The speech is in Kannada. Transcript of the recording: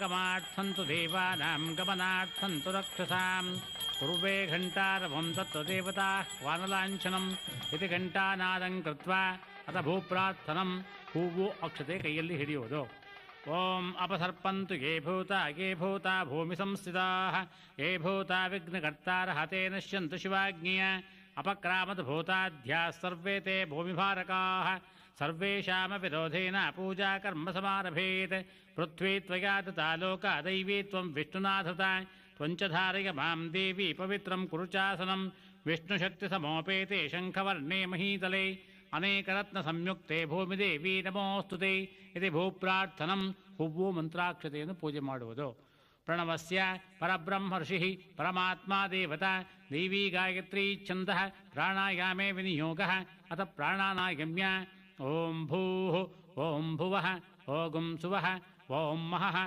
आगमार्थन्तु देवानां गमनार्थन्तु रक्षसां कुर्वे घण्टारवं तत्र देवताः वानलाञ्छनम् इति घण्टानादं कृत्वा अथ भूप्रार्थनं ಹೂವು ಅಕ್ಷತೆ ಕೈಯಲ್ಲಿ ಹಿಡಿಯುವುದು. ಓಂ ಅಪಸರ್ಪಂತು ಯೇ ಭೂತಾ ಭೂಮಿ ಸಂಸ್ಥಿತಾಃ ಯೇ ಭೂತಾ ವಿಘ್ನಕರ್ತಾರಃ ತೇ ನಶ್ಯಂತು ಶಿವಾಜ್ಞೆಯ ಅಪಕ್ರಾಮತ್ ಭೂತಾಧ್ಯಾಃ ಸರ್ವೇ ತೇ ಭೂಮಿಭಾರಕಾಃ ಸರ್ವೇಷಾಮಪಿ ರೋಧೇನ ಪೂಜಾ ಕರ್ಮ ಸಮಾರಭೇತ್. ಪೃಥ್ವೀ ತ್ವಯಾ ದತಾ ಲೋಕಾ ದೈವೀ ತ್ವಂ ವಿಷ್ಣುನಾ ಧೃತಾ ತ್ವಂಚ ಧಾರಯ ಮಾಂ ದೇವಿ ಪವಿತ್ರಂ ಕುರು ಚಾಸನಂ. ವಿಷ್ಣುಶಕ್ತಿ ಸಮೋಪೇತೆ ಶಂಖವರ್ಣೇ ಮಹೀತಲೆ ಅನೇಕರತ್ನ ಸಂಯುಕ್ತೆ ಭೂಮಿದೇವಿ ನಮೋಸ್ತುತೆ ಇದು ಭೂಪ್ರಾರ್ಥನಂ. ಹೂವು ಮಂತ್ರಾಕ್ಷತೆಯನ್ನು ಪೂಜೆ ಮಾಡುವುದು. ಪ್ರಣವಸ್ಯ ಪರಬ್ರಹ್ಮ ಋಷಿ ಪರಮಾತ್ಮ ದೇವತಾ ದೈವೀ ಗಾಯತ್ರೀ ಛಂದಃ ಪ್ರಾಣಾಯಾಮೇ ವಿನಿಯೋಗಃ ಅಥ ಪ್ರಾಣಾನಾಯಮ್ಯ. ಓಂ ಭೂಃ ಓಂ ಭುವಃ ಓಂ ಸುವಃ ಓಂ ಮಹಃ